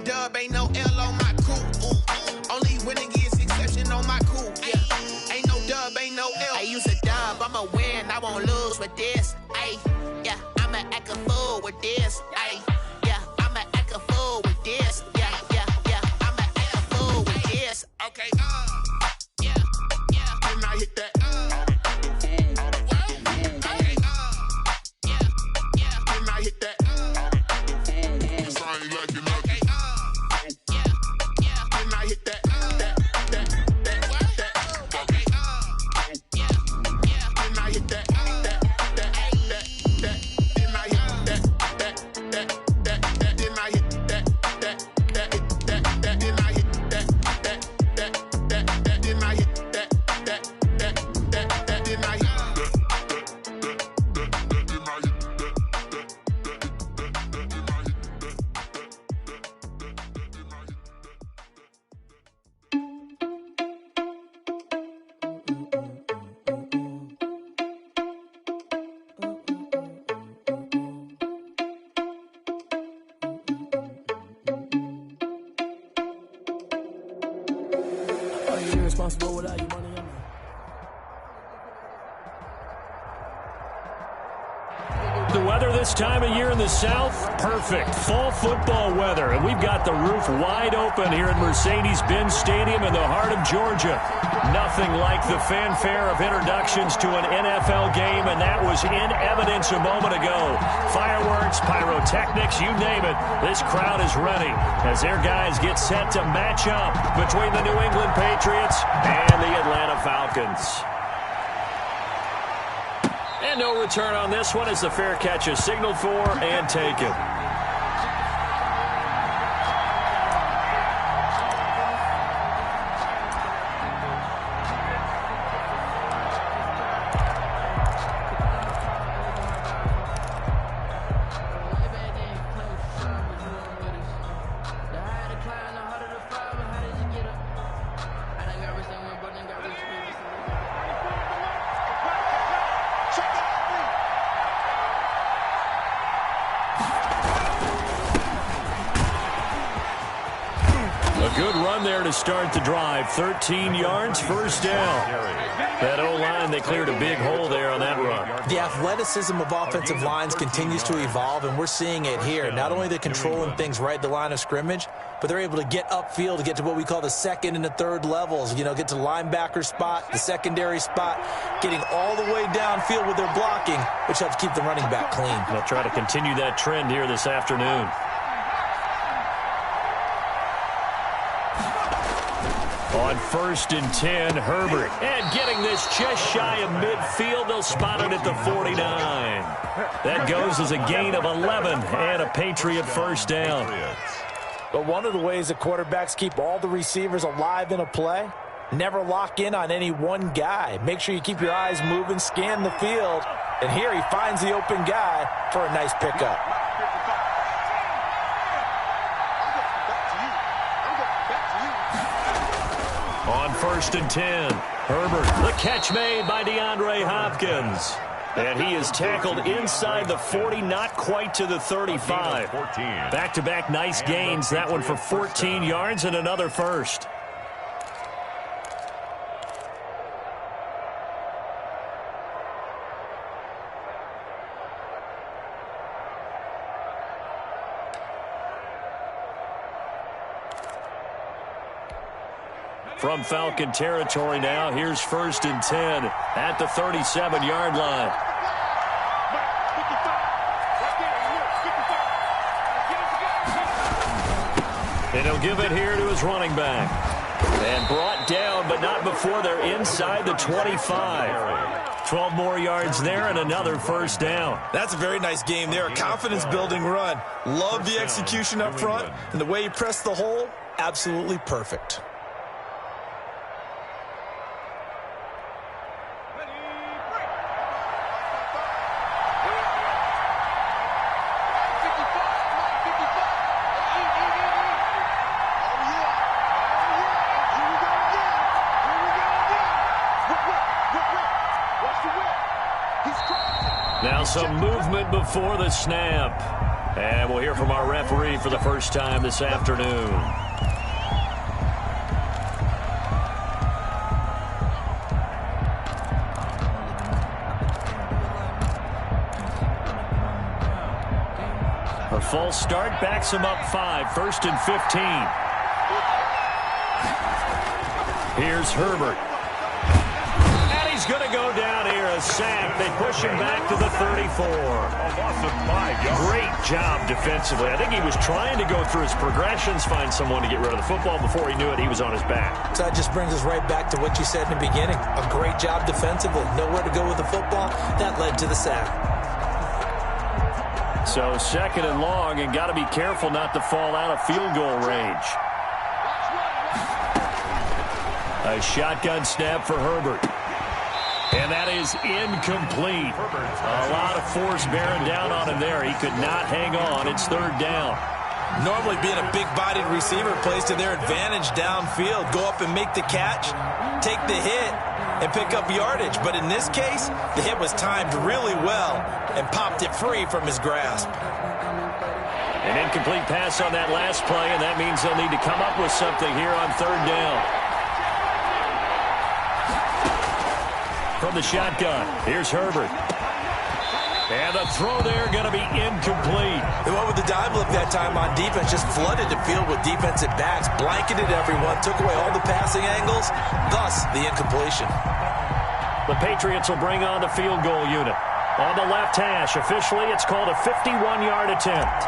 dub, ain't no L on my coupe. Only winning is exception on my coupe. Yeah. Ain't no dub, ain't no L. I use a dub, I'ma win, I won't lose with this. Ay, yeah, I'ma act a fool with this. Ay, yeah, I'ma act a fool with this. Yeah, yeah, yeah, I'ma act a fool with this. Okay, yeah, yeah. When I hit that, okay, yeah, when I hit that, cause I ain't like it. Okay, yeah, yeah. When I hit that, okay, yeah, yeah. When I hit that, then I hit that, then I hit that, then I hit that, then I hit Are you irresponsible without your money? The weather this time of year in the South, perfect. Fall football weather, and we've got the roof wide open here at Mercedes-Benz Stadium in the heart of Georgia. Nothing like the fanfare of introductions to an NFL game, and that was in evidence a moment ago. Fireworks, pyrotechnics, you name it. This crowd is ready as their guys get set to match up between the New England Patriots and the Atlanta Falcons. And no return on this one as the fair catch is signaled for and taken. Good run there to start the drive. 13 yards, first down. That O-line, they cleared a big hole there on that run. The athleticism of offensive lines continues to evolve, and we're seeing it here. Not only they're controlling things right at the line of scrimmage, but they're able to get upfield to get to what we call the second and the third levels. You know, get to linebacker spot, the secondary spot, getting all the way downfield with their blocking, which helps keep the running back clean. They'll try to continue that trend here this afternoon. On 1st and 10, Herbert. And getting this just shy of midfield, they'll spot it at the 49. That goes as a gain of 11 and a Patriot first down. But one of the ways that quarterbacks keep all the receivers alive in a play, never lock in on any one guy. Make sure you keep your eyes moving, scan the field. And here he finds the open guy for a nice pickup. On 1st and 10, Herbert. The catch made by DeAndre Hopkins. And he is tackled inside the 40, not quite to the 35. Back-to-back nice gains. That one for 14 yards and another first. From Falcon territory now, here's 1st and 10 at the 37-yard line. And he'll give it here to his running back. And brought down, but not before they're inside the 25. 12 more yards there and another first down. That's a very nice game there. A confidence-building run. Love the execution up front. And the way he pressed the hole, absolutely perfect. Now some movement before the snap. And we'll hear from our referee for the first time this afternoon. A false start backs him up 5, 1st and 15. Here's Herbert. And he's going to go down here, a sack. They push him back to the 34. Great job defensively. I think he was trying to go through his progressions, find someone to get rid of the football. Before he knew it, he was on his back. So that just brings us right back to what you said in the beginning. A great job defensively. Nowhere to go with the football. That led to the sack. So 2nd and long, and got to be careful not to fall out of field goal range. A shotgun snap for Herbert. And that is incomplete. A lot of force bearing down on him there. He could not hang on. It's 3rd down. Normally being a big-bodied receiver plays to their advantage downfield. Go up and make the catch, take the hit, and pick up yardage. But in this case, the hit was timed really well and popped it free from his grasp. An incomplete pass on that last play, and that means they'll need to come up with something here on 3rd down. From the shotgun, here's Herbert. And the throw there going to be incomplete. They went with the dive look that time on defense, just flooded the field with defensive backs, blanketed everyone, took away all the passing angles, thus the incompletion. The Patriots will bring on the field goal unit. On the left hash, officially it's called a 51-yard attempt.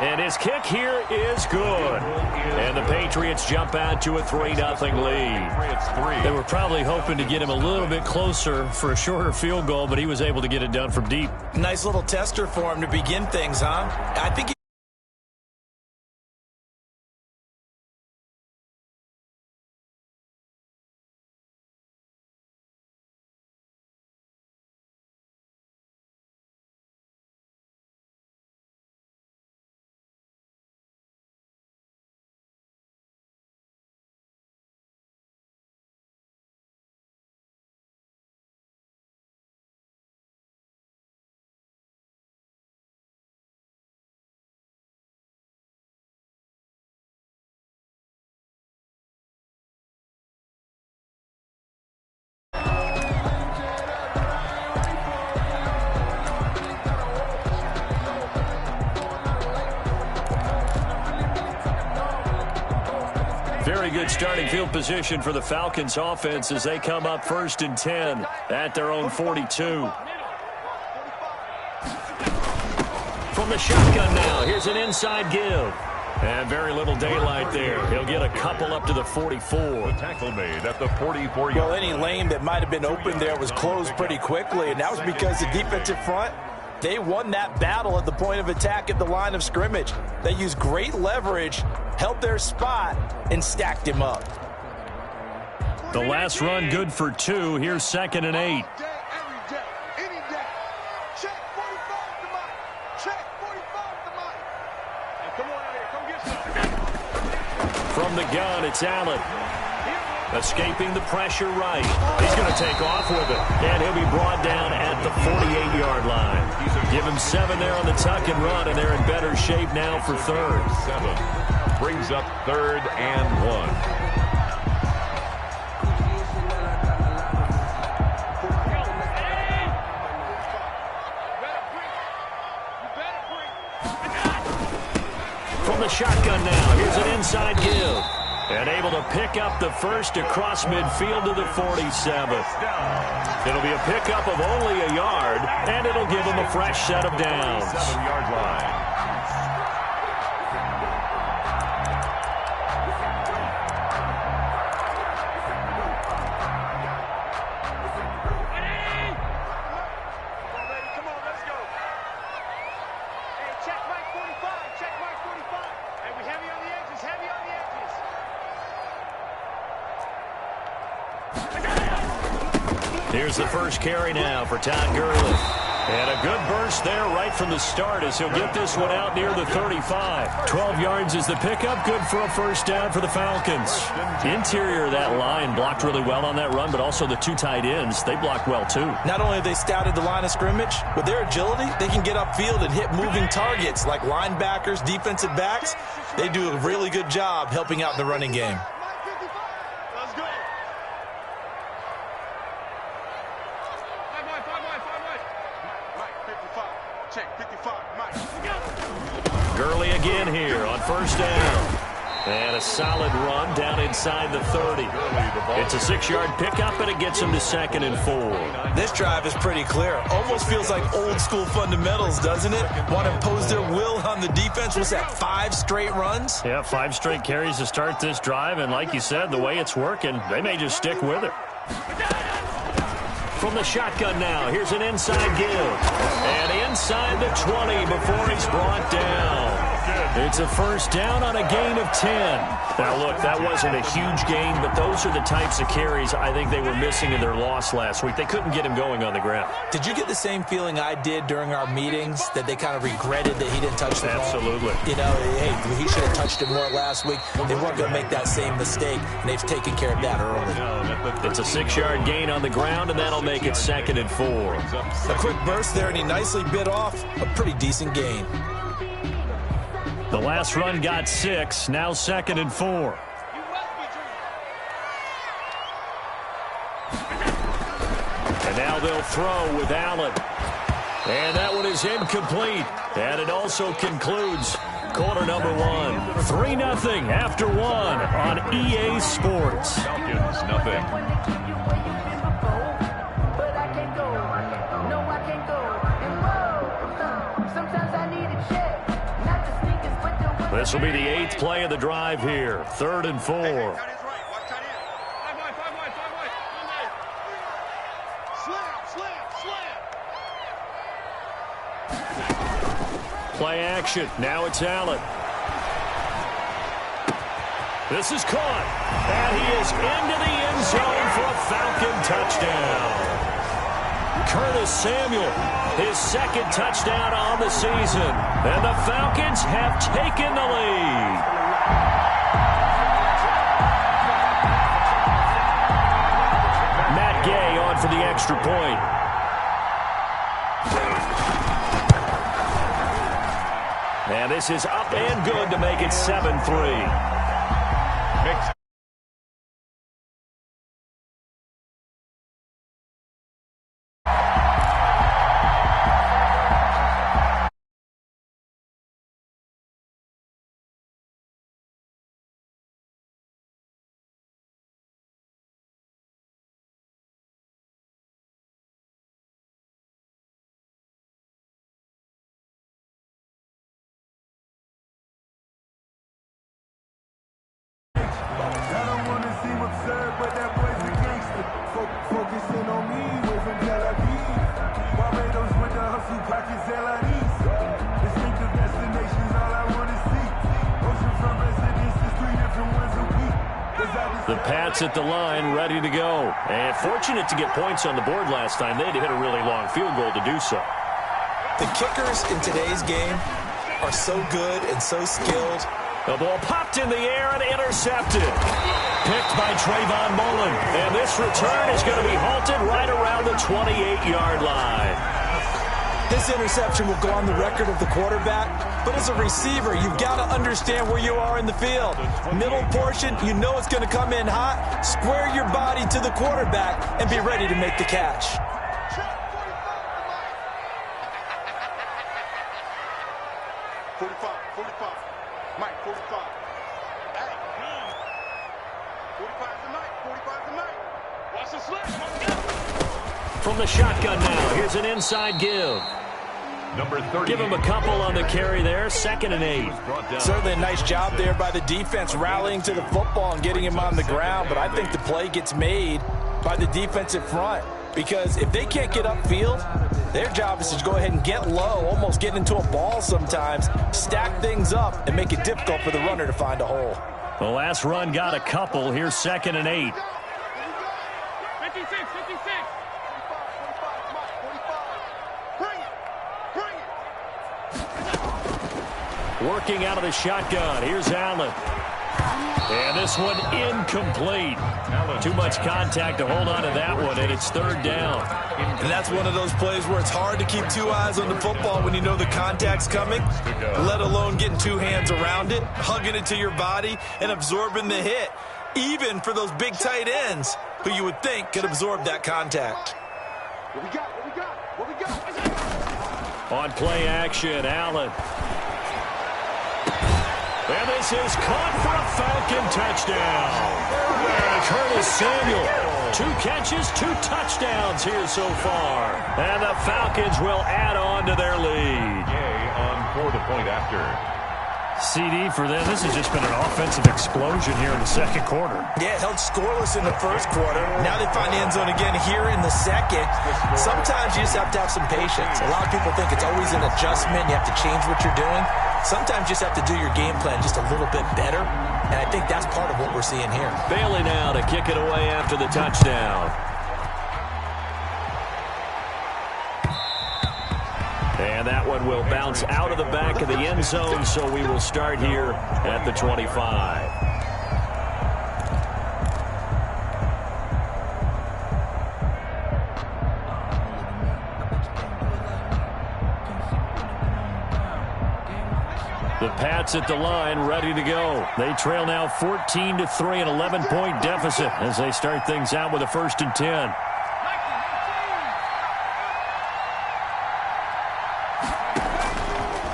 And his kick here is good. And the Patriots jump out to a 3-0 lead. They were probably hoping to get him a little bit closer for a shorter field goal, but he was able to get it done from deep. Nice little tester for him to begin things, huh? I think Very good starting field position for the Falcons offense as they come up 1st and 10 at their own 42. From the shotgun now, here's an inside give. And very little daylight there. He'll get a couple up to the 44. The tackle made at the 44. Well, any lane that might have been open there was closed pretty quickly, and that was because the defensive front, they won that battle at the point of attack at the line of scrimmage. They used great leverage, held their spot, and stacked him up. The last run good for 2. Here's 2nd and 8. From the gun, it's Allen. Escaping the pressure right. He's going to take off with it. And he'll be brought down at the 48-yard line. Give him 7 there on the tuck and run, and they're in better shape now for 3rd. 7 brings up 3rd and 1. From the shotgun now, here's an inside give. And able to pick up the first across midfield to the 47th. It'll be a pickup of only a yard, and it'll give him a fresh set of downs. 7-yard line. Here's the first carry now for Todd Gurley. And a good burst there right from the start as he'll get this one out near the 35. 12 yards is the pickup. Good for a first down for the Falcons. The interior of that line blocked really well on that run, but also the two tight ends, they blocked well too. Not only have they scouted the line of scrimmage, with their agility, they can get upfield and hit moving targets like linebackers, defensive backs. They do a really good job helping out in the running game. Gurley again here on first down. And a solid run down inside the 30. It's a 6-yard pickup, and it gets him to 2nd and 4. This drive is pretty clear. Almost feels like old school fundamentals, doesn't it? Want to impose their will on the defense. What's that, 5 straight runs? Yeah, 5 straight carries to start this drive, and like you said, the way it's working, they may just stick with it. From the shotgun now, here's an inside give. And inside the 20 before he's brought down. It's a first down on a gain of 10. Now, look, that wasn't a huge gain, but those are the types of carries I think they were missing in their loss last week. They couldn't get him going on the ground. Did you get the same feeling I did during our meetings, that they kind of regretted that he didn't touch the ball? Absolutely. You know, hey, he should have touched it more last week. They weren't going to make that same mistake, and they've taken care of that early. It's a 6-yard gain on the ground, and that'll make it 2nd and 4. A quick burst there, and he nicely bit off a pretty decent gain. The last run got 6, now 2nd and 4. And now they'll throw with Allen. And that one is incomplete. And it also concludes quarter number 1. 3-0 after 1 on EA Sports. Falcons, nothing. This will be the 8th play of the drive here. 3rd and 4. Play action. Now it's Allen. This is caught. And he is into the end zone for a Falcon touchdown. Curtis Samuel, his 2nd touchdown on the season. And the Falcons have taken the lead. Matt Gay on for the extra point. And this is up and good to make it 7-3. The Pats at the line, ready to go. And fortunate to get points on the board last time. They had to hit a really long field goal to do so. The kickers in today's game are so good and so skilled. The ball popped in the air and intercepted. Picked by Trayvon Mullen. And this return is going to be halted right around the 28-yard line. This interception will go on the record of the quarterback, but as a receiver, you've got to understand where you are in the field. Middle portion, you know it's going to come in hot. Square your body to the quarterback and be ready to make the catch. From the shotgun now, here's an inside give. Number 30. Give him a couple on the carry there, 2nd and 8. Certainly a nice job there by the defense rallying to the football and getting him on the ground, but I think the play gets made by the defensive front because if they can't get upfield, their job is to go ahead and get low, almost get into a ball sometimes, stack things up, and make it difficult for the runner to find a hole. The last run got a couple. Here's 2nd and 8. 56. Working out of the shotgun. Here's Allen. And this one incomplete. Too much contact to hold on to that one, and it's third down. And that's one of those plays where it's hard to keep two eyes on the football when you know the contact's coming, let alone getting two hands around it, hugging it to your body, and absorbing the hit, even for those big tight ends who you would think could absorb that contact. What we got? On play action, Allen. And this is caught for a Falcon touchdown. And Curtis Samuel, 2 catches, 2 touchdowns here so far. And the Falcons will add on to their lead. Yay on for the point after. CD for them. This has just been an offensive explosion here in the second quarter. Yeah, held scoreless in the first quarter. Now they find the end zone again here in the second. Sometimes you just have to have some patience. A lot of people think it's always an adjustment. You have to change what you're doing. Sometimes you just have to do your game plan just a little bit better. And I think that's part of what we're seeing here. Bailey now to kick it away after the touchdown. And that one will bounce out of the back of the end zone, so we will start here at the 25. The Pats at the line, ready to go. They trail now 14-3, an 11-point deficit as they start things out with a 1st and 10.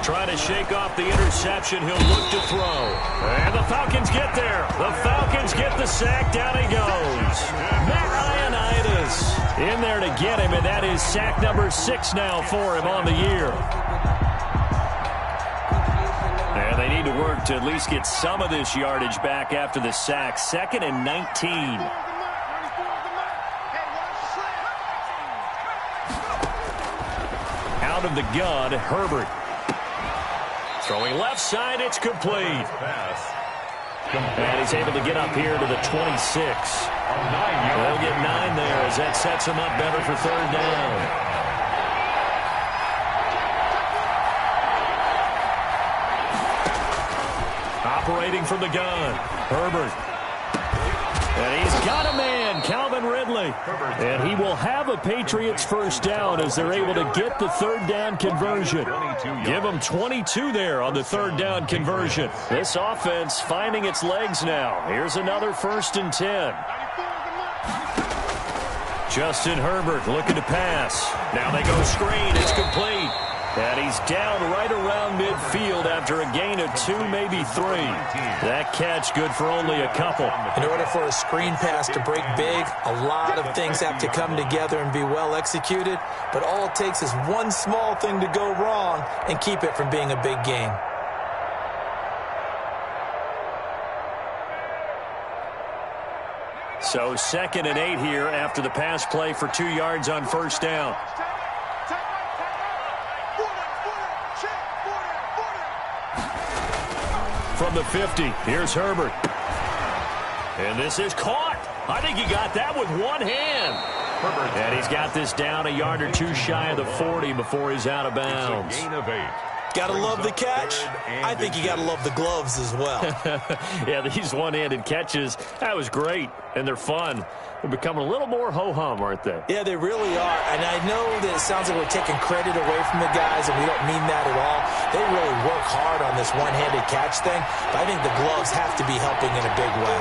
Trying to shake off the interception. He'll look to throw. And the Falcons get there. The Falcons get the sack. Down he goes. Matt Ioannidis in there to get him, and that is sack number 6 now for him on the year. And they need to work to at least get some of this yardage back after the sack. 2nd and 19. Out of the gun, Herbert. Throwing left side, it's complete. And he's able to get up here to the 26. They'll get 9 there as that sets him up better for 3rd down. Operating from the gun, Herbert. And he's got a man, Calvin Ridley. And he will have a Patriots 1st down as they're able to get the 3rd down conversion. Give them 22 there on the 3rd down conversion. This offense finding its legs now. Here's another 1st and 10. Justin Herbert looking to pass. Now they go screen. It's complete. And he's down right around midfield after a gain of 2, maybe 3. That catch good for only a couple. In order for a screen pass to break big, a lot of things have to come together and be well executed. But all it takes is one small thing to go wrong and keep it from being a big gain. So 2nd and 8 here after the pass play for 2 yards on 1st down. From the 50, here's Herbert. And this is caught. I think he got that with one hand. And he's got this down a yard or 2 shy of the 40 before he's out of bounds. Gain of 8. Gotta love the catch. I think you gotta love the gloves as well. Yeah, these one-handed catches, that was great, and they're fun. They're becoming a little more ho-hum, aren't they? Yeah, they really are. And I know that it sounds like we're taking credit away from the guys, and we don't mean that at all. They really work hard on this one-handed catch thing, but I think the gloves have to be helping in a big way.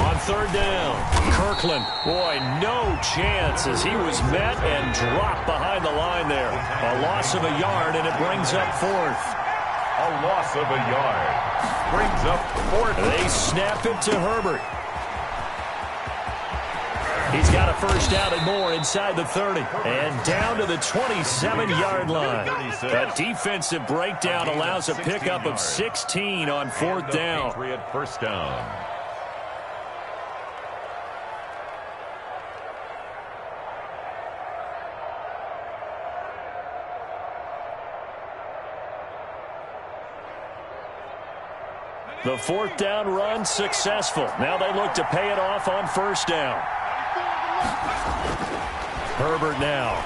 On 3rd down, Kirkland. Boy, no chance as he was met and dropped behind the line there. A loss of a yard, and it brings up 4th. A loss of a yard. Brings up 4th. They snap it to Herbert. He's got a 1st down and more inside the 30. And down to the 27-yard line. A defensive breakdown allows a pickup of 16 on 4th down. Patriot 1st down. The 4th down run successful. Now they look to pay it off on 1st down. Herbert now.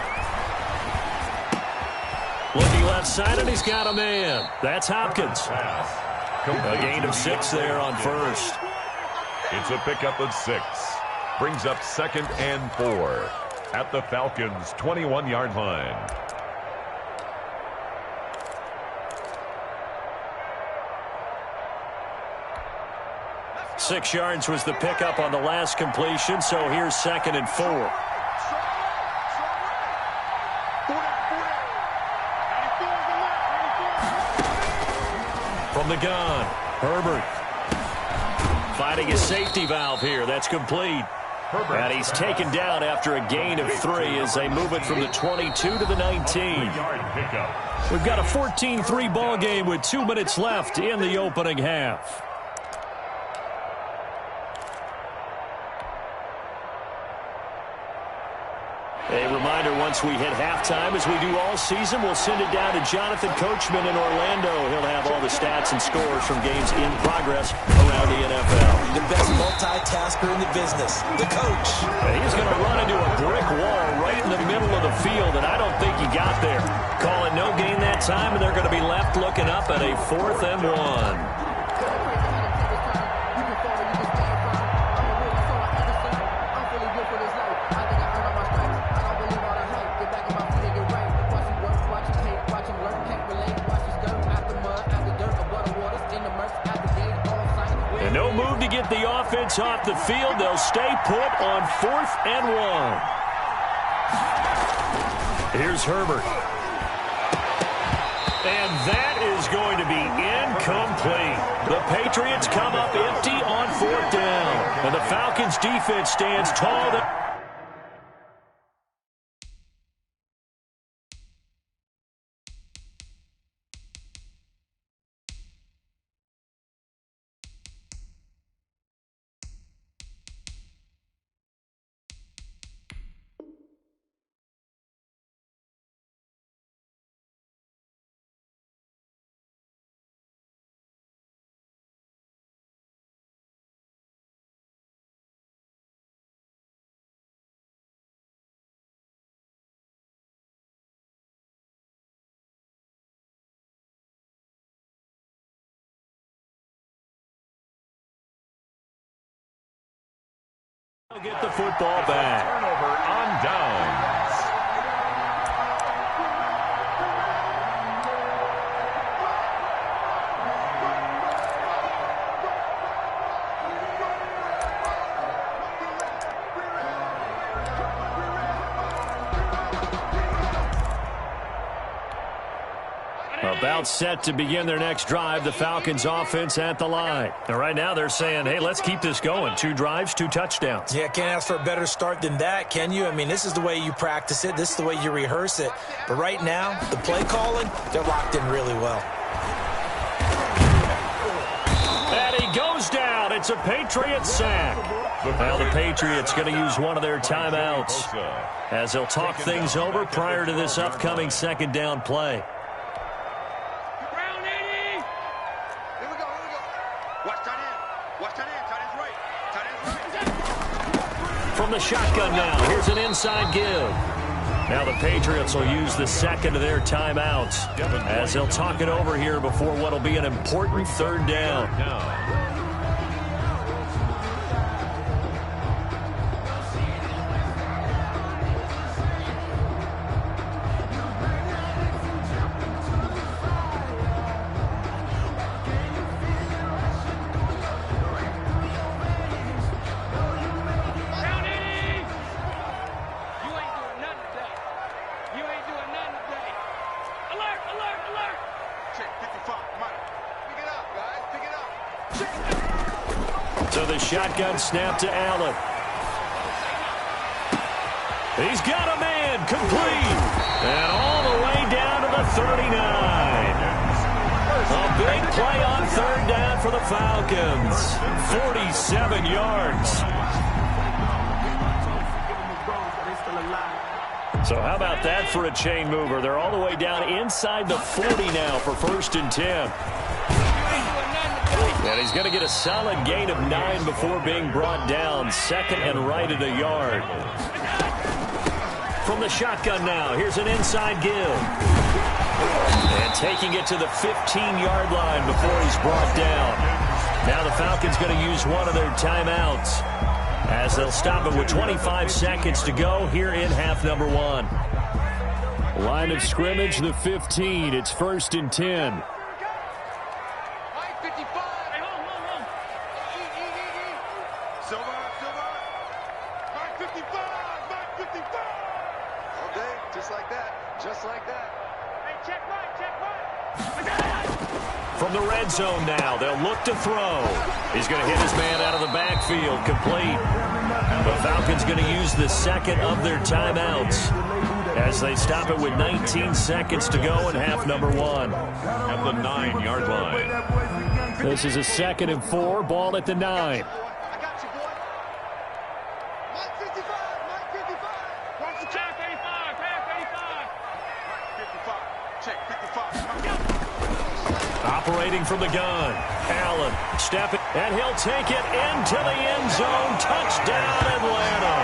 Looking left side, and he's got a man. That's Hopkins. A gain of 6 there on first. It's a pickup of 6. Brings up 2nd and 4 at the Falcons' 21-yard line. Six yards was the pickup on the last completion, so here's 2nd and 4. From the gun, Herbert. Fighting a safety valve here. That's complete. And he's taken down after a gain of 3 as they move it from the 22 to the 19. We've got a 14-3 ball game with 2 minutes left in the opening half. A reminder, once we hit halftime, as we do all season, we'll send it down to Jonathan Coachman in Orlando. He'll have all the stats and scores from games in progress around the NFL. The best multitasker in the business, the coach. And he's going to run into a brick wall right in the middle of the field, and I don't think he got there. Call it no gain that time, and they're going to be left looking up at a 4th and 1. No move to get the offense off the field. They'll stay put on 4th and 1. Here's Herbert. And that is going to be incomplete. The Patriots come up empty on 4th down. And the Falcons defense stands tall. Get the football back. Turnover on downs. About set to begin their next drive, the Falcons offense at the line. And right now they're saying, hey, let's keep this going. 2 drives, 2 touchdowns. Yeah, can't ask for a better start than that, can you? I mean, this is the way you practice it. This is the way you rehearse it. But right now, the play calling, they're locked in really well. And he goes down. It's a Patriot sack. Now the Patriots going to use one of their timeouts as they'll talk things over prior to this upcoming 2nd down play. From the shotgun now, here's an inside give. Now the Patriots will use the 2nd of their timeouts as they'll talk it over here before what will be an important 3rd down. So the shotgun snap to Allen. He's got a man, complete. And all the way down to the 39. A big play on 3rd down for the Falcons. 47 yards. So how about that for a chain mover? They're all the way down inside the 40 now for 1st and 10. And he's going to get a solid gain of 9 before being brought down. 2nd and right at a yard. From the shotgun now, here's an inside give. And taking it to the 15-yard line before he's brought down. Now the Falcons going to use one of their timeouts as they'll stop it with 25 seconds to go here in half number 1. Line of scrimmage, the 15. It's 1st and 10. From the red zone now, they'll look to throw. He's going to hit his man out of the backfield, complete. The Falcons going to use the second of their timeouts as they stop it with 19 seconds to go in half number 1. At the 9-yard line. This is a 2nd and 4, ball at the 9. Operating from the gun, Allen stepping, and he'll take it into the end zone. Touchdown, Atlanta.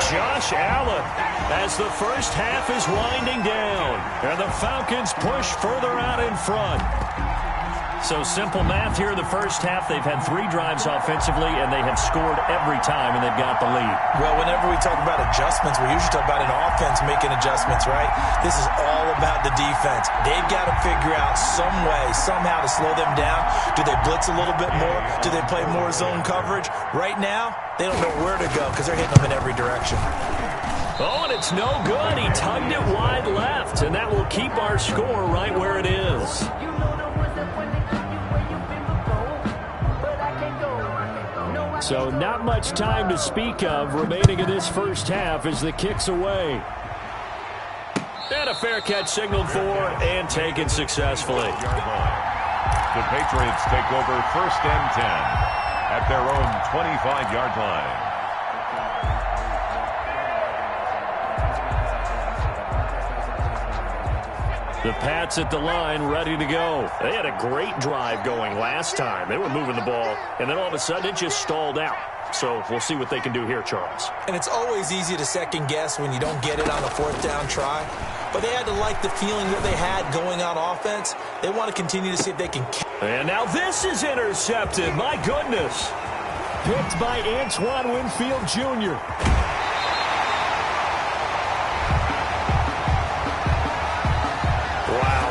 Josh Allen, as the first half is winding down, and the Falcons push further out in front. So simple math here in the first half. They've had 3 drives offensively, and they have scored every time, and they've got the lead. Well, whenever we talk about adjustments, we usually talk about an offense making adjustments, right? This is all about the defense. They've got to figure out some way, somehow to slow them down. Do they blitz a little bit more? Do they play more zone coverage? Right now, they don't know where to go because they're hitting them in every direction. Oh, and it's no good. He tugged it wide left, and that will keep our score right where it is. So not much time to speak of remaining in this first half as the kick's away. And a fair catch signaled for and taken successfully. The Patriots take over 1st and 10 at their own 25-yard line. The Pats at the line, ready to go. They had a great drive going last time. They were moving the ball, and then all of a sudden it just stalled out. So we'll see what they can do here, Charles. And it's always easy to second guess when you don't get it on a 4th down try. But they had to like the feeling that they had going on offense. They want to continue to see if they can. And now this is intercepted. My goodness. Picked by Antoine Winfield Jr.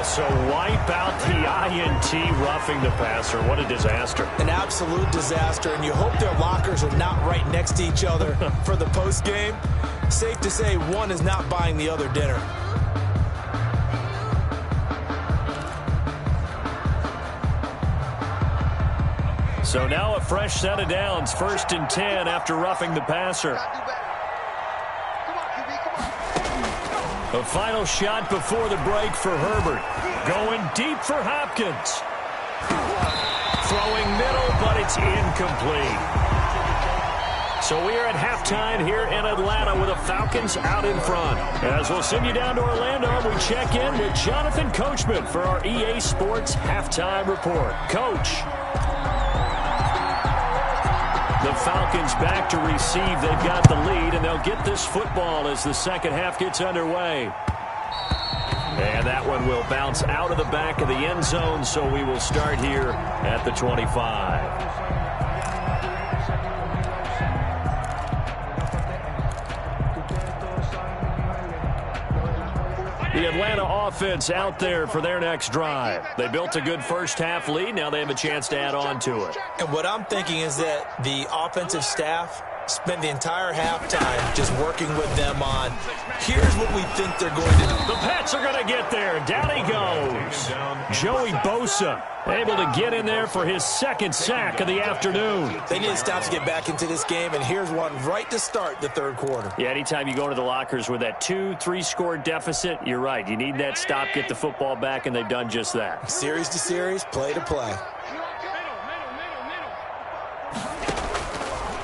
So wipe out the INT, roughing the passer. What a disaster. An absolute disaster, and you hope their lockers are not right next to each other for the postgame. Safe to say one is not buying the other dinner. So now a fresh set of downs, 1st and 10 after roughing the passer. A final shot before the break for Herbert. Going deep for Hopkins. Throwing middle, but it's incomplete. So we are at halftime here in Atlanta with the Falcons out in front. As we'll send you down to Orlando, we check in with Jonathan Coachman for our EA Sports Halftime Report. Coach. The Falcons back to receive. They've got the lead, and they'll get this football as the second half gets underway. And that one will bounce out of the back of the end zone, so we will start here at the 25. The Atlanta offense out there for their next drive. They built a good first-half lead. Now they have a chance to add on to it. And what I'm thinking is that the offensive staff spent the entire halftime just working with them on, here's what we think they're going to do. The Pats are going to get there. Down he goes. Joey Bosa able to get in there for his 2nd sack of the afternoon. They need to stop to get back into this game, and here's one right to start the 3rd quarter. Yeah, anytime you go into the lockers with that 2-3 score deficit, you're right. You need that stop, get the football back, and they've done just that. Series to series, play to play.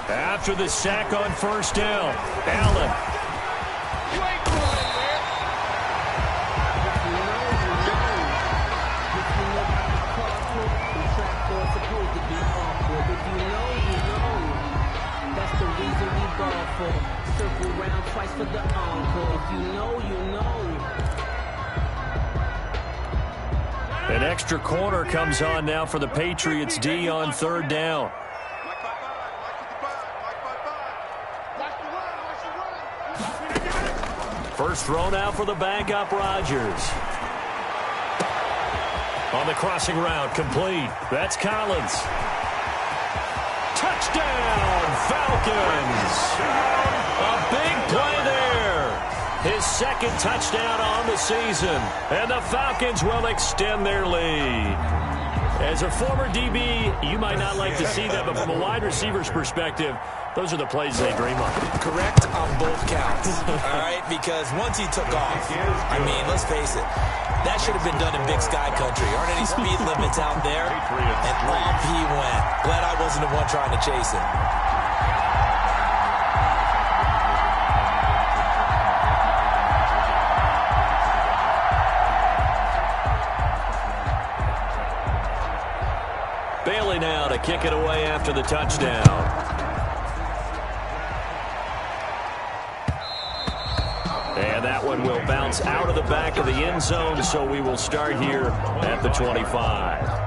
After the sack on 1st down, Allen. Circle round twice for the encore. If you know, you know. extra corner comes on now for the Patriots D on third down. First throw now for the backup, Rodgers. On the crossing route, complete. That's Collins. Touchdown, Falcons. A big play there. His second touchdown on the season. And the Falcons will extend their lead. As a former DB, you might not like to see that, but from a wide receiver's perspective, those are the plays they dream of. Correct on both counts, all right? Because once he took off, I mean, let's face it, that should have been done in Big Sky Country. Aren't any speed limits out there? And off he went. Glad I wasn't the one trying to chase him. Bailey now to kick it away after the touchdown. And that one will bounce out of the back of the end zone, so we will start here at the 25.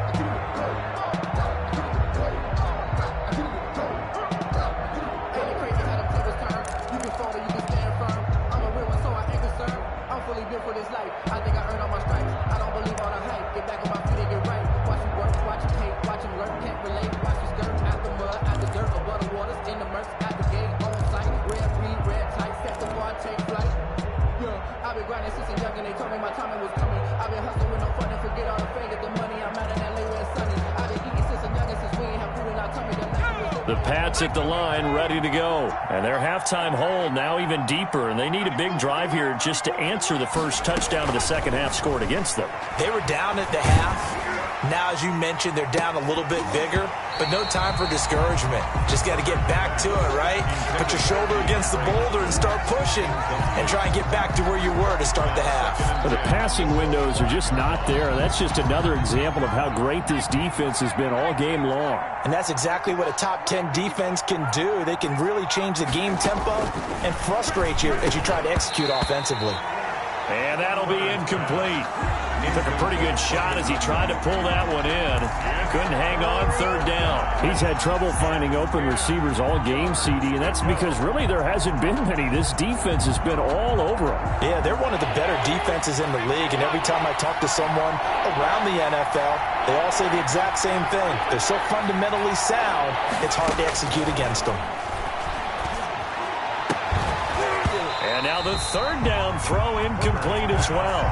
The Pats at the line, ready to go. And their halftime hole now even deeper, and they need a big drive here just to answer the first touchdown of the second half scored against them. They were down at the half. Now, as you mentioned, they're down a little bit bigger, but no time for discouragement. Just got to get back to it, right? Put your shoulder against the boulder and start pushing and try and get back to where you were to start the half. But the passing windows are just not there. That's just another example of how great this defense has been all game long. And that's exactly what a top 10 defense can do. They can really change the game tempo and frustrate you as you try to execute offensively. And that'll be incomplete. He took a pretty good shot as he tried to pull that one in. Couldn't hang on third down. He's had trouble finding open receivers all game, CD, and that's because really there hasn't been many. This defense has been all over him. Yeah, they're one of the better defenses in the league, and every time I talk to someone around the NFL, they all say the exact same thing. They're so fundamentally sound, it's hard to execute against them. And now the third down throw incomplete as well.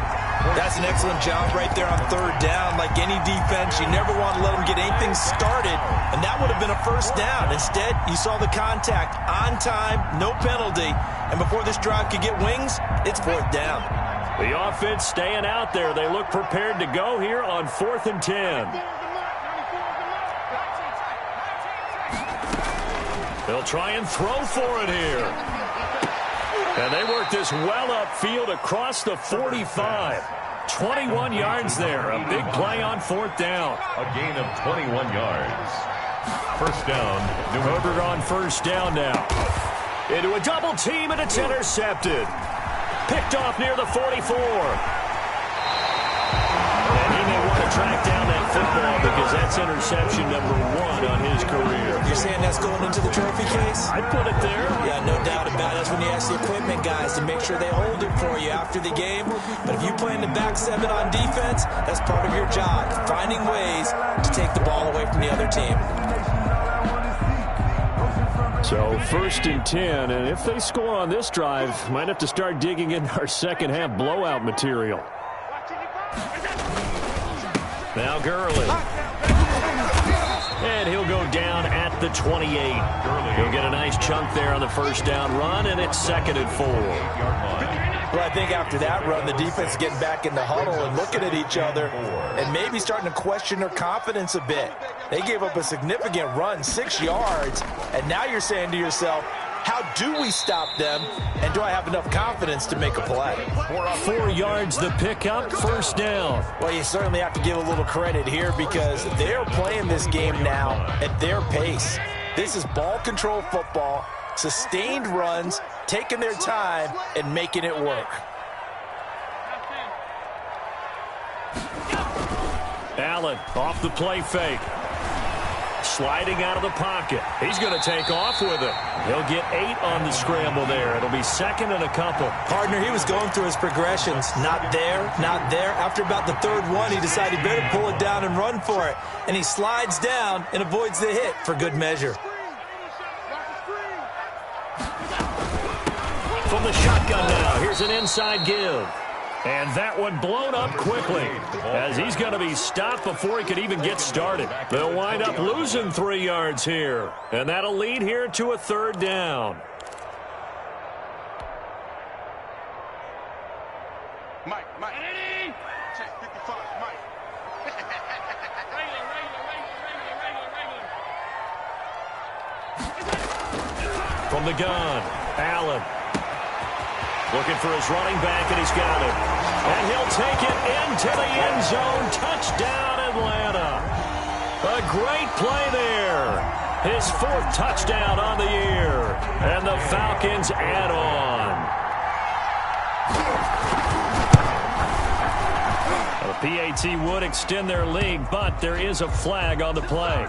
That's an excellent job right there on third down. Like any defense, you never want to let them get anything started, and that would have been a first down. Instead, you saw the contact on time, no penalty, and before this drive could get wings, it's fourth down. The offense staying out there. They look prepared to go here on 4th and 10. They'll try and throw for it here. And they work this well upfield across the 45. 21 yards there. A big play on 4th down. A gain of 21 yards. First down. Herbert on first down now. Into a double team, and it's intercepted. Picked off near the 44. And he may want to track down that football because that's interception number 1 on his career. You're saying that's going into the trophy case? I'd put it there. Yeah, no doubt about it. That's when you ask the equipment guys to make sure they hold it for you after the game. But if you play in the back 7 on defense, that's part of your job, finding ways to take the ball away from the other team. So 1st and 10, and if they score on this drive, might have to start digging in our second half blowout material. Now Gurley. And he'll go down at the 28. He'll get a nice chunk there on the first down run, and it's 2nd and 4. Well, I think after that run, the defense is getting back in the huddle and looking at each other and maybe starting to question their confidence a bit. They gave up a significant run, 6 yards, and now you're saying to yourself, how do we stop them, and do I have enough confidence to make a play? 4 yards the pickup, first down. Well, you certainly have to give a little credit here because they're playing this game now at their pace. This is ball control football, sustained runs, taking their time, and making it work. Allen off the play fake. Sliding out of the pocket. He's going to take off with it. He'll get 8 on the scramble there. It'll be second and a couple. Partner, he was going through his progressions. Not there, not there. After about the third one, he decided he better pull it down and run for it. And he slides down and avoids the hit for good measure. From the shotgun now, here's an inside give. And that one blown up quickly as he's going to be stopped before he could even get started. They'll wind up losing 3 yards here. And that'll lead here to a third down. Mike. Check 55, Mike. From the gun, Allen. Looking for his running back, and he's got it. And he'll take it into the end zone. Touchdown, Atlanta. A great play there. His 4th touchdown on the year. And the Falcons add on. The PAT would extend their lead, but there is a flag on the play.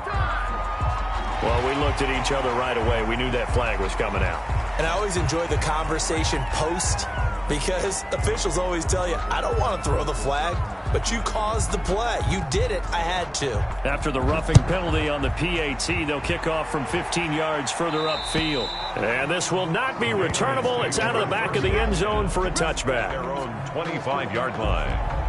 Well, we looked at each other right away. We knew that flag was coming out. And I always enjoy the conversation post because officials always tell you, I don't want to throw the flag, but you caused the play. You did it. I had to. After the roughing penalty on the PAT, they'll kick off from 15 yards further upfield. And this will not be returnable. It's out of the back of the end zone for a touchback. Their own 25-yard line.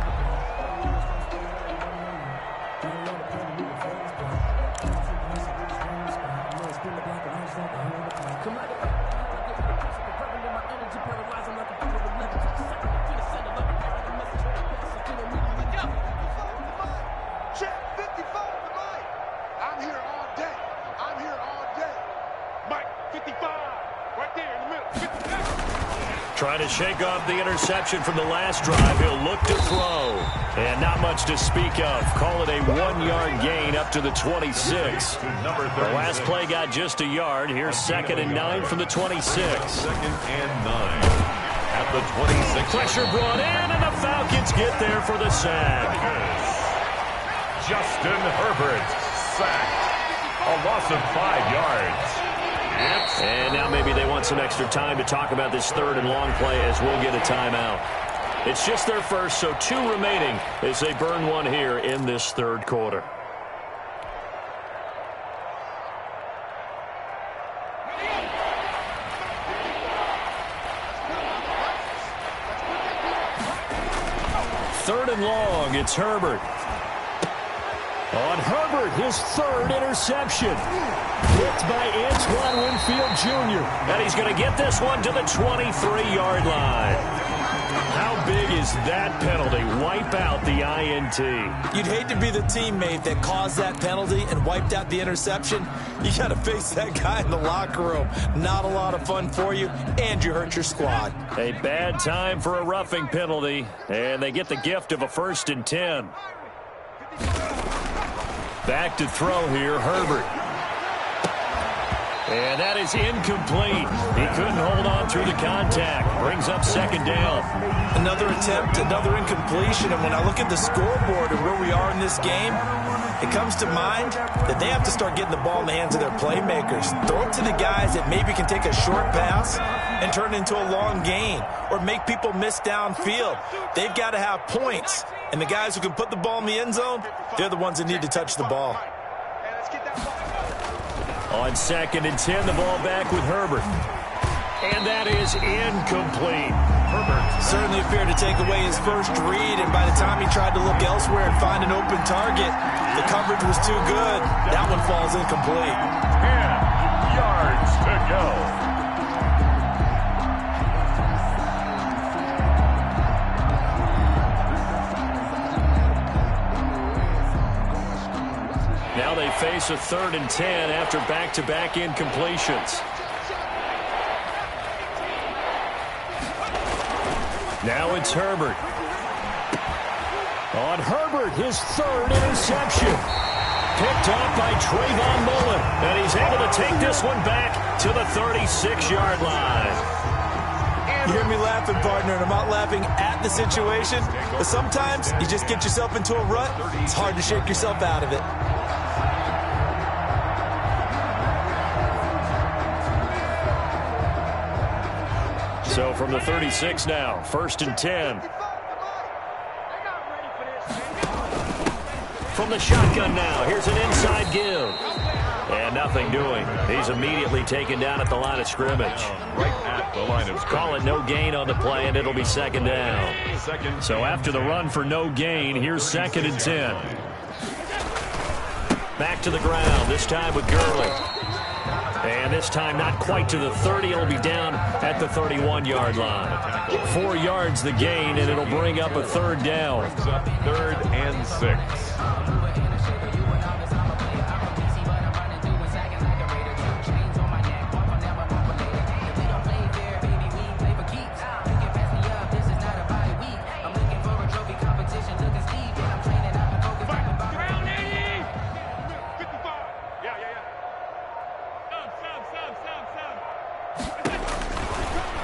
Trying to shake off the interception from the last drive. He'll look to throw. And not much to speak of. Call it a 1-yard gain up to the 26. The last play got just a yard. Here's 2nd and 9 from the 26. 2nd and 9 at the 26. Pressure brought in, and the Falcons get there for the sack. Justin Herbert sacked. A loss of 5 yards. And now maybe they want some extra time to talk about this 3rd and long play as we'll get a timeout. It's just their first, so 2 remaining as they burn one here in this 3rd quarter. Third and long, it's Herbert. On Herbert, his 3rd interception. Hit by Antoine Winfield Jr. And he's going to get this one to the 23-yard line. How big is that penalty? Wipe out the INT. You'd hate to be the teammate that caused that penalty and wiped out the interception. You got to face that guy in the locker room. Not a lot of fun for you, and you hurt your squad. A bad time for a roughing penalty, and they get the gift of a 1st and 10. Back to throw here, Herbert. And that is incomplete. He couldn't hold on through the contact. Brings up 2nd down. Another attempt, another incompletion. And when I look at the scoreboard and where we are in this game, it comes to mind that they have to start getting the ball in the hands of their playmakers. Throw it to the guys that maybe can take a short pass and turn it into a long gain or make people miss downfield. They've got to have points. And the guys who can put the ball in the end zone, they're the ones that need to touch the ball. On 2nd and 10, the ball back with Herbert. And that is incomplete. Herbert certainly appeared to take away his first read, and by the time he tried to look elsewhere and find an open target, the coverage was too good. That one falls incomplete. 10 yards to go. Now they face a 3rd and 10 after back-to-back incompletions. Now it's Herbert. On Herbert, his 3rd interception. Picked off by Trayvon Mullen. And he's able to take this one back to the 36-yard line. You hear me laughing, partner, and I'm not laughing at the situation, but sometimes you just get yourself into a rut. It's hard to shake yourself out of it. So from the 36 now, 1st and 10. From the shotgun now, here's an inside give. And nothing doing. He's immediately taken down at the line of scrimmage. Right at the line of scrimmage. Call it no gain on the play, and it'll be 2nd down. So after the run for no gain, here's 2nd and 10. Back to the ground, this time with Gurley. And this time not quite to the 30. It'll be down at the 31-yard line. 4 yards the gain, and it'll bring up a 3rd down. 3rd and 6.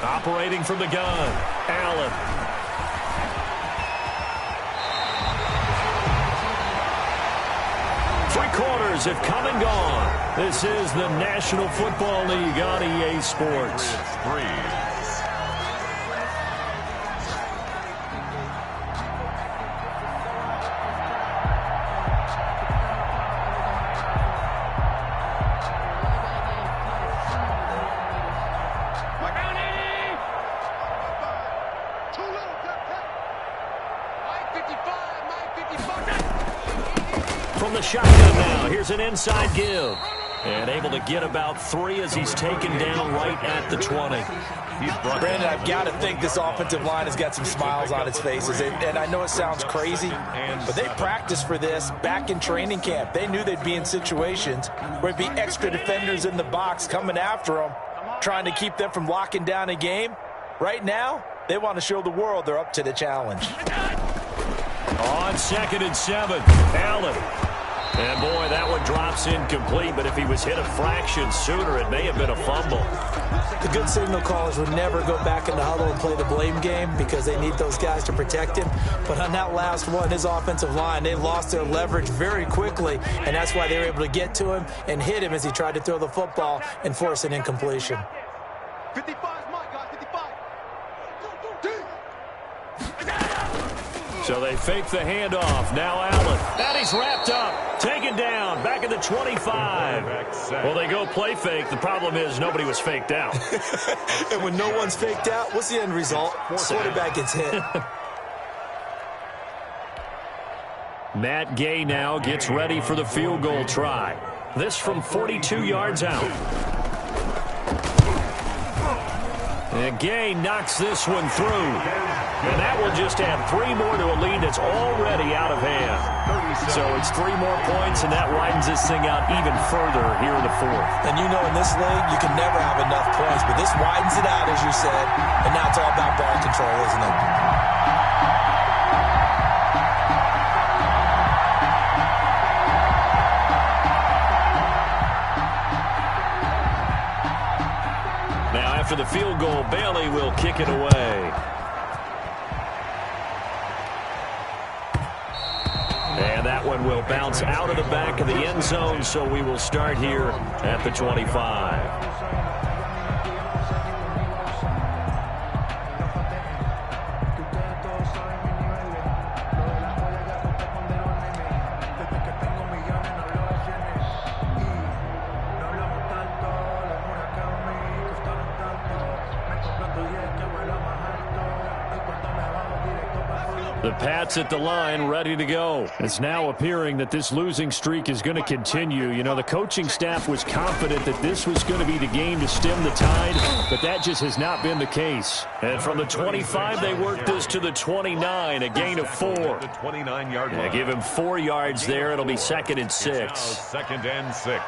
Operating from the gun, Allen. Three quarters have come and gone. This is the National Football League on EA Sports. 3. From the shotgun now, here's an inside give. And able to get about 3 as he's taken down right at the 20. Brandon, I've got to think this offensive line has got some smiles on its faces. And I know it sounds crazy, but they practiced for this back in training camp. They knew they'd be in situations where it'd be extra defenders in the box coming after them, trying to keep them from locking down a game. Right now, they want to show the world they're up to the challenge. On 2nd and 7, Allen. And boy, that one drops incomplete, but if he was hit a fraction sooner, it may have been a fumble. The good signal callers would never go back in the huddle and play the blame game because they need those guys to protect him. But on that last one, his offensive line, they lost their leverage very quickly, and that's why they were able to get to him and hit him as he tried to throw the football and force an incompletion. 55 is mine, guys. 55. So they fake the handoff. Now Allen. And he's wrapped up. Taken down. Back at the 25. Well, they go play fake. The problem is nobody was faked out. And when no one's faked out, what's the end result? Quarterback gets hit. Matt Gay now gets ready for the field goal try. This from 42 yards out. And Gay knocks this one through. And that will just add 3 more to a lead that's already out of hand. So it's 3 more points, and that widens this thing out even further here in the 4th. And you know in this league, you can never have enough points, but this widens it out, as you said, and now it's all about ball control, isn't it? Now after the field goal, Bailey will kick it away. And that one will bounce out of the back of the end zone, so we will start here at the 25. The Pats at the line, ready to go. It's now appearing that this losing streak is going to continue. You know, the coaching staff was confident that this was going to be the game to stem the tide, but that just has not been the case. And from the 25, they work this to the 29, a gain of 4. The 29-yard line. Give him 4 yards there. It'll be 2nd and 6. 2nd and 6.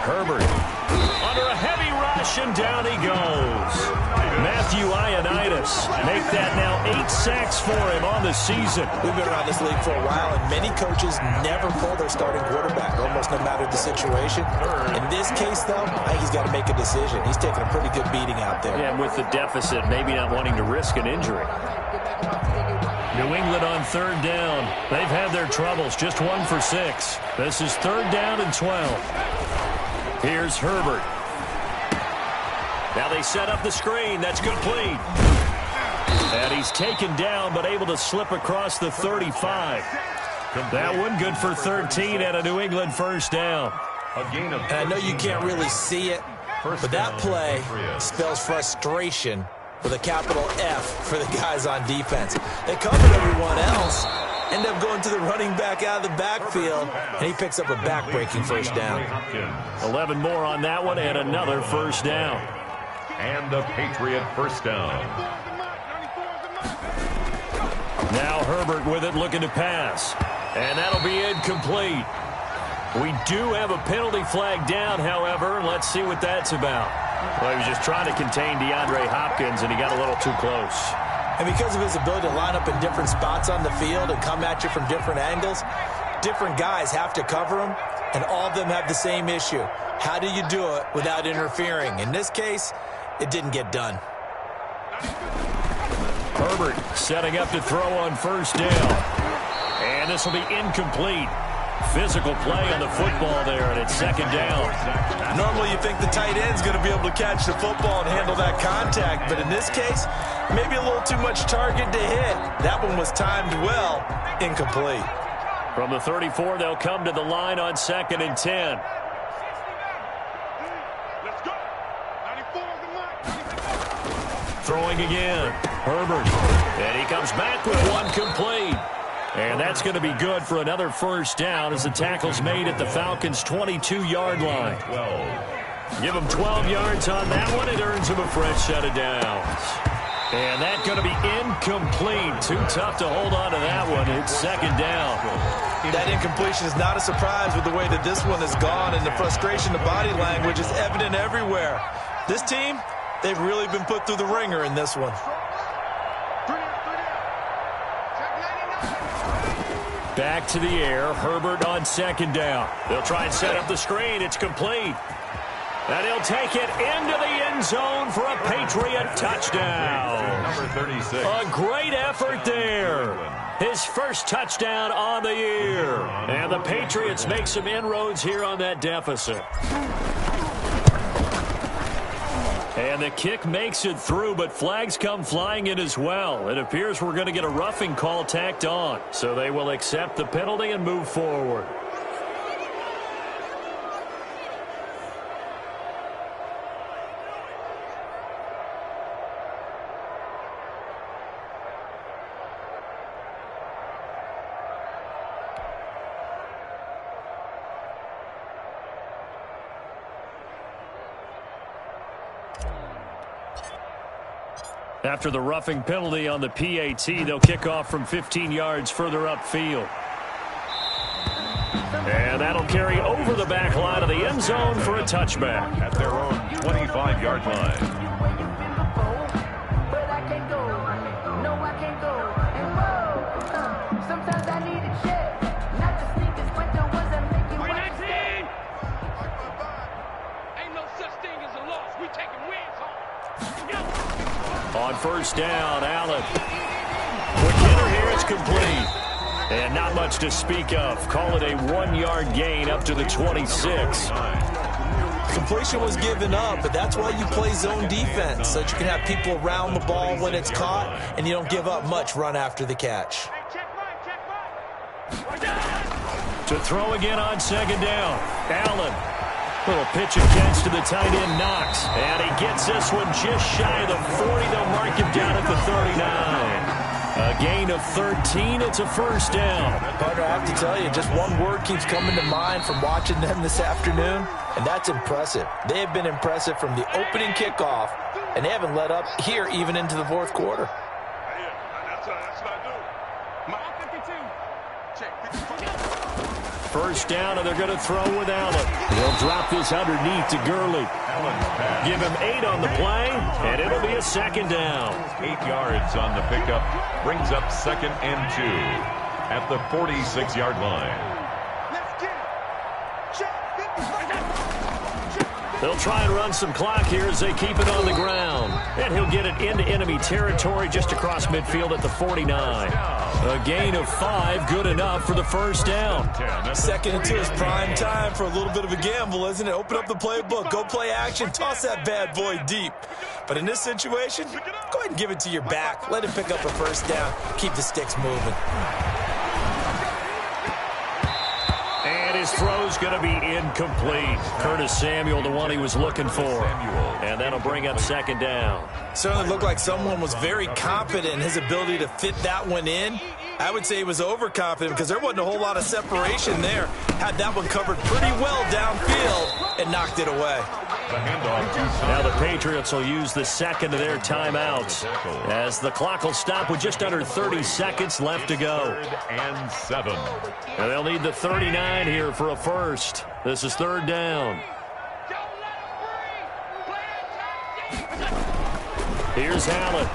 Herbert under a heavy rush, and down he goes. Matthew Ioannidis make that now 8 sacks for him on the season. We've been around this league for a while, and many coaches never pull their starting quarterback, almost no matter the situation. In this case, though, I think he's got to make a decision. He's taking a pretty good beating out there. Yeah, and with the deficit, maybe not wanting to risk an injury. New England on 3rd down. They've had their troubles, just 1 for 6. This is 3rd down and 12. Here's Herbert. Now they set up the screen. That's complete. And he's taken down, but able to slip across the 35. That one good for 13 and a New England 1st down. And I know you can't really see it, but that play spells frustration with a capital F for the guys on defense. They covered everyone else, end up going to the running back out of the backfield, and he picks up a back-breaking 1st down. 11 more on that one and another 1st down. And the Patriot 1st down. Now Herbert with it, looking to pass. And that'll be incomplete. We do have a penalty flag down, however. Let's see what that's about. Well, he was just trying to contain DeAndre Hopkins, and he got a little too close. And because of his ability to line up in different spots on the field and come at you from different angles, different guys have to cover him, and all of them have the same issue. How do you do it without interfering? In this case, it didn't get done. Herbert setting up to throw on 1st down. And this will be incomplete. Physical play on the football there, and it's 2nd down. Normally you think the tight end's going to be able to catch the football and handle that contact, but in this case, maybe a little too much target to hit. That one was timed well, incomplete. From the 34, they'll come to the line on 2nd and 10. Let's go. 94 is the mark. Throwing again. Herbert. And he comes back with one complete. And that's going to be good for another 1st down as the tackle's made at the Falcons' 22-yard line. Give him 12 yards on that one. It earns him a fresh set of downs. And that's going to be incomplete. Too tough to hold on to that one. It's 2nd down. That incompletion is not a surprise with the way that this one has gone, and the frustration, the body language is evident everywhere. This team, they've really been put through the ringer in this one. Back to the air. Herbert on 2nd down. They'll try and set up the screen. It's complete. And he'll take it into the end zone for a Patriot touchdown. Number 36. A great effort there. His 1st touchdown on the year. And the Patriots make some inroads here on that deficit. And the kick makes it through, but flags come flying in as well. It appears we're going to get a roughing call tacked on. So they will accept the penalty and move forward. After the roughing penalty on the PAT, they'll kick off from 15 yards further upfield. And that'll carry over the back line of the end zone for a touchback. At their own 25-yard line. On 1st down, Allen. Quick hitter here, it's complete. And not much to speak of. Call it a 1-yard gain up to the 26. Completion was given up, but that's why you play zone defense, so that you can have people around the ball when it's caught, and you don't give up much run after the catch. To throw again on 2nd down, Allen. Little pitch and catch to the tight end, Knox. And he gets this one just shy of the 40. They'll mark him down at the 39. A gain of 13. It's a 1st down. Partner, I have to tell you, just one word keeps coming to mind from watching them this afternoon, and that's impressive. They have been impressive from the opening kickoff, and they haven't let up here even into the 4th quarter. That's what I do. My 52. Check 52. First down, and they're going to throw with Allen. He'll drop this underneath to Gurley. Give him 8 on the play, and it'll be a second down. 8 yards on the pickup. Brings up 2nd and 2 at the 46-yard line. They'll try and run some clock here as they keep it on the ground. And he'll get it into enemy territory just across midfield at the 49. A gain of 5, good enough for the first down. 2nd and 2 is prime time for a little bit of a gamble, isn't it? Open up the playbook, go play action, toss that bad boy deep. But in this situation, go ahead and give it to your back. Let him pick up a first down. Keep the sticks moving. His throw's going to be incomplete. Curtis Samuel, the one he was looking for. And that'll bring up 2nd down. Certainly looked like someone was very confident in his ability to fit that one in. I would say he was overconfident because there wasn't a whole lot of separation there. Had that one covered pretty well downfield and knocked it away. Now the Patriots will use the second of their timeouts as the clock will stop with just under 30 seconds left to go. 3rd and 7. And they'll need the 39 here for a first. This is 3rd down. Here's Allen.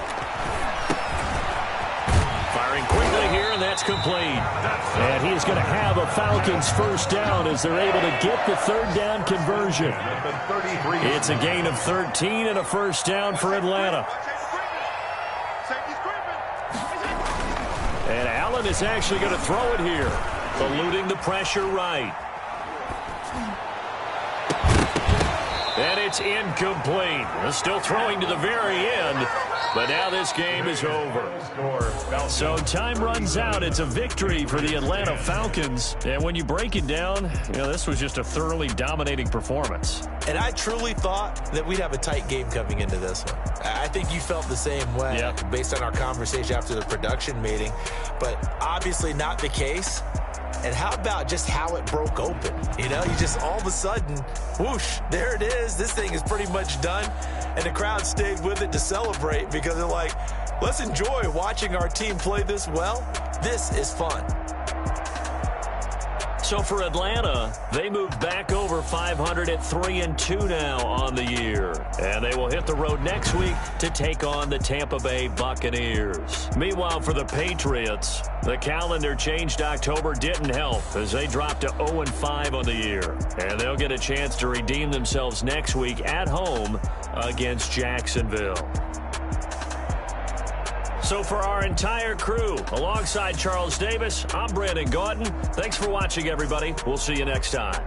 Firing quickly here, and that's complete. And he is going to have a Falcons first down as they're able to get the 3rd down conversion. It's a gain of 13 and a first down for Atlanta. And Allen is actually going to throw it here, eluding the pressure right. And it's incomplete. Still throwing to the very end, but now this game is over. So time runs out. It's a victory for the Atlanta Falcons. And when you break it down, this was just a thoroughly dominating performance. And I truly thought that we'd have a tight game coming into this one. I think you felt the same way based on our conversation after the production meeting, but obviously not the case. And how about just how it broke open? You just all of a sudden, whoosh, there it is. This thing is pretty much done. And the crowd stayed with it to celebrate because they're like, let's enjoy watching our team play this well. This is fun. So for Atlanta, they move back over 500 at 3-2 now on the year. And they will hit the road next week to take on the Tampa Bay Buccaneers. Meanwhile, for the Patriots, the calendar changed October didn't help as they dropped to 0-5 on the year. And they'll get a chance to redeem themselves next week at home against Jacksonville. So for our entire crew, alongside Charles Davis, I'm Brandon Gauton. Thanks for watching, everybody. We'll see you next time.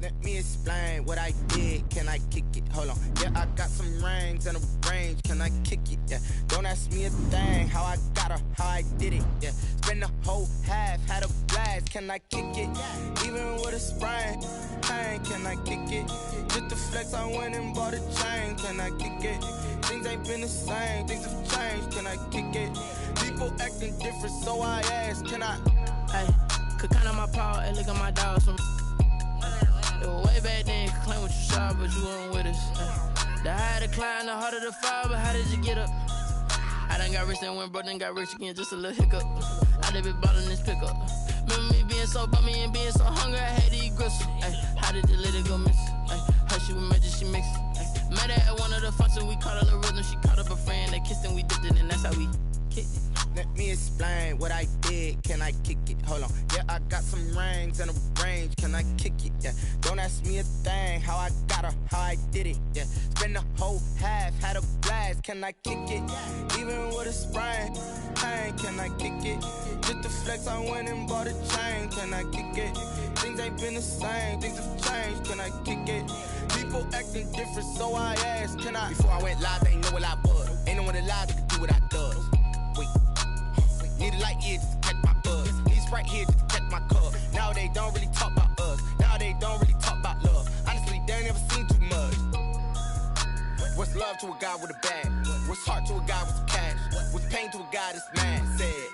Let me explain what I did. Can I kick it? Hold on. Yeah, I got some rings and a range. Can I kick it? Yeah. Don't ask me a thing. How I got her, how I did it. Yeah. Spend the whole half, had a blast. Can I kick it? Even with a sprain. Pain, can I kick it? Just the flex, I went and bought a chain. Can I kick it? Things ain't been the same. Things have changed. Can I kick it? People acting different, so I ask. Can I? Hey, could count on my power and look at my dogs from. It was way back then, could claim what you saw, but you weren't with us. The higher the climb, the harder the fall, but how did you get up? I done got rich and went broke, then got rich again, just a little hiccup. I done been bottling this pickup. Remember me being so bummy and being so hungry, I had to eat gristle. Ay, how did the lady go miss? Her she was magic, she mixed. Met her at one of the functions, we caught a little rhythm. She caught up a friend, they kissed and we dipped it, and that's how we kicked it. Let me explain what I did. Can I kick it? Hold on. Yeah, I got some rings and a range. Can I kick it? Yeah. Don't ask me a thing. How I got her, how I did it. Yeah. Spend the whole half, had a blast. Can I kick it? Even with a sprain. Pain, can I kick it? Just the flex, I went and bought a chain. Can I kick it? Things ain't been the same. Things have changed. Can I kick it? People acting different, so I asked. Can I? Before I went live, they ain't know what I was. Ain't no one alive that could do what I does. Wait. Need a light here just to catch my buzz. Need Sprite here just to catch my cup. Now they don't really talk about us. Now they don't really talk about love. Honestly, they ain't never seen too much. What's love to a guy with a bag? What's heart to a guy with some cash? What's pain to a guy that's mad? Said.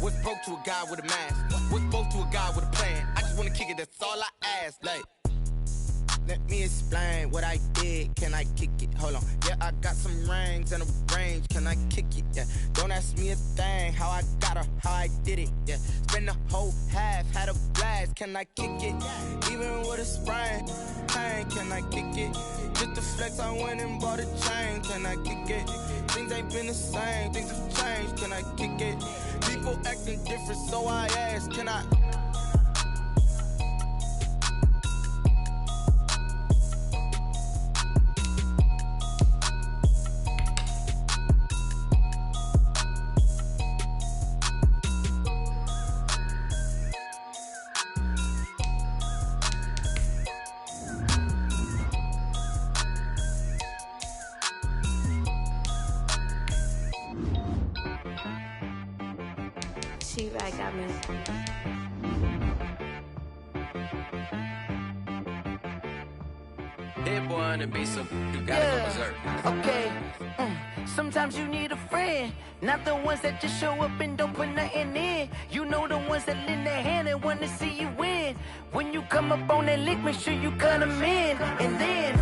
What's broke to a guy with a mask? What's broke to a guy with a plan? I just wanna kick it, that's all I ask. Like, let me explain what I did. Can I kick it? Hold on. Yeah, I got some rings and a range. Can I kick it? Yeah. Don't ask me a thing. How I got her, how I did it. Yeah. Spend the whole half, had a blast. Can I kick it? Even with a sprain. Pain, can I kick it? Just the flex, I went and bought a chain. Can I kick it? Things ain't been the same. Things have changed. Can I kick it? People acting different, so I ask. Can I? I got me. Dead boy on the beat, so you gotta go berserk. Okay. Sometimes you need a friend, not the ones that just show up and don't put nothing in. You know the ones that lend their hand and want to see you win. When you come up on that lick, make sure you cut them in. And then,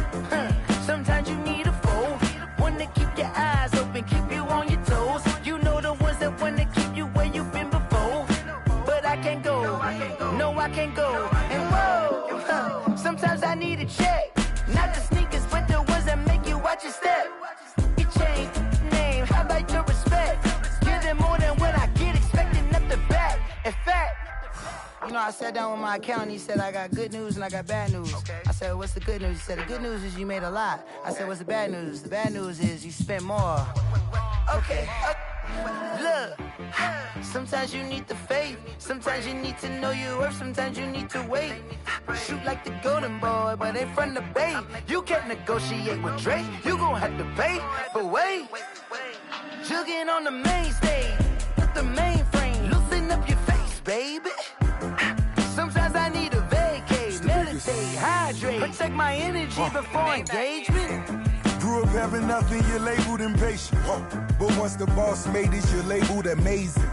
sometimes you need a foe, one to keep your eyes open, keep you on your toes. You know the ones that want to keep you where you've been before. But I can't go, no I can't go. And whoa, sometimes I need a check. Not the sneakers, but the ones that make you watch your step. Your chain, name, how about your respect? Give them more than what I get, expecting up the back. In fact, you know, I sat down with my accountant, he said I got good news and I got bad news. I said, what's the good news? He said, the good news is you made a lot. I said, what's the bad news? The bad news is you spent more. Okay, look, sometimes you need the faith, sometimes you need to know your worth, sometimes you need to wait. Shoot like the golden boy, but ain't from the bay. You can't negotiate with Drake, you gon' have to pay. But wait, jugging on the main stage, with the mainframe, loosen up your face, baby. Sometimes I need a vacate, meditate, hydrate, protect my energy before engagement. Grew up having nothing, you're labeled impatient. But once the boss made it, you're labeled amazing.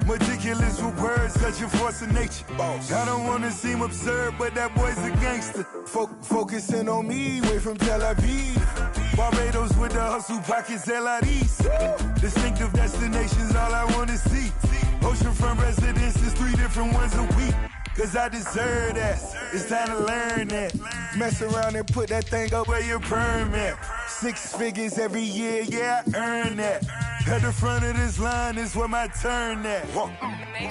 Meticulous with words, such a force of nature. I don't wanna seem absurd, but that boy's a gangster. Focusing on me, way from Tel Aviv. Barbados with the hustle pockets, LIDs. Distinctive destinations, all I wanna see. Oceanfront residences, 3 different ones a week. Cause I deserve that, it's time to learn that. Mess around and put that thing up where your perm at. 6 figures every year, yeah, I earn that. At the front of this line is where my turn at.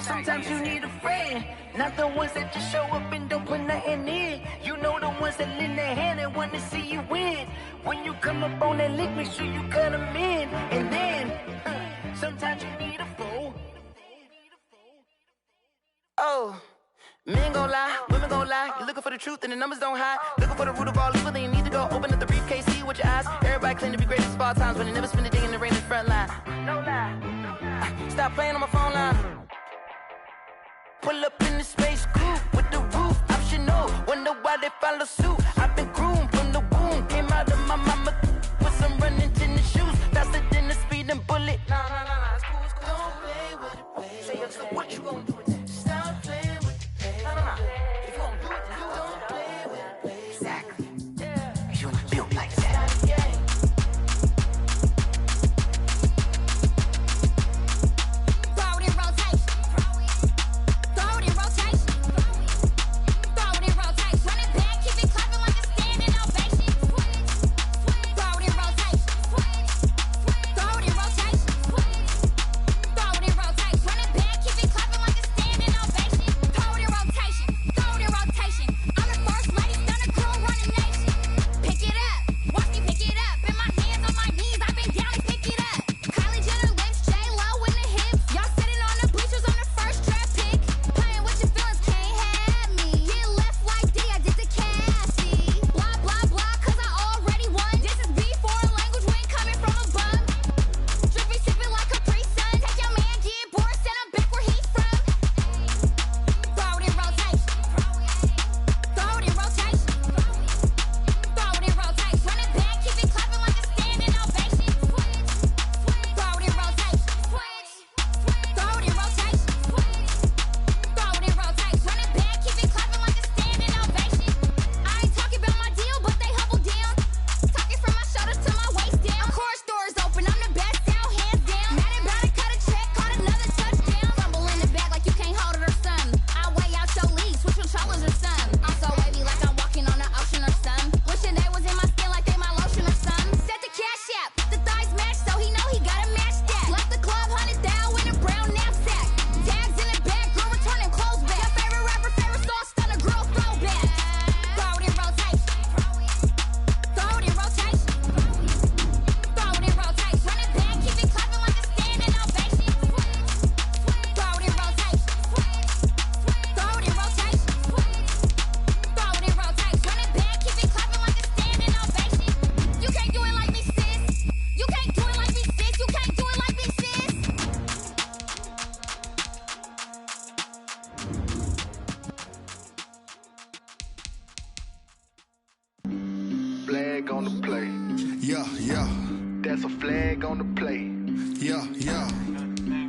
Sometimes you need a friend, not the ones that just show up and don't put nothing in. You know the ones that lend their hand and want to see you win. When you come up on that lick, make sure you cut them in. And then, sometimes you need a foe. Oh. Men gon' lie, women gon' lie. lie. You're looking for the truth and the numbers don't hide. Looking for the root of all evil, then you need to go open up the briefcase, see with your eyes. Everybody claim to be greatest of all times, but they never spend a day in the rain in the front line. No lie. Stop playing on my phone line. Pull up in the space coupe with the roof optional. Wonder why they follow suit. I've been groomed from the womb. Came out of my mama with some running tennis shoes. Faster than the speeding bullet. Nah, it's cool, it's cool. Don't play with it, baby. Say, so what you gonna do with that? Stop playing with it, baby. Nah. If you gonna do it, then you don't play with it, baby. Exactly. Yeah. You not built like that. Flag on the play. Yeah. That's a flag on the play. Yeah.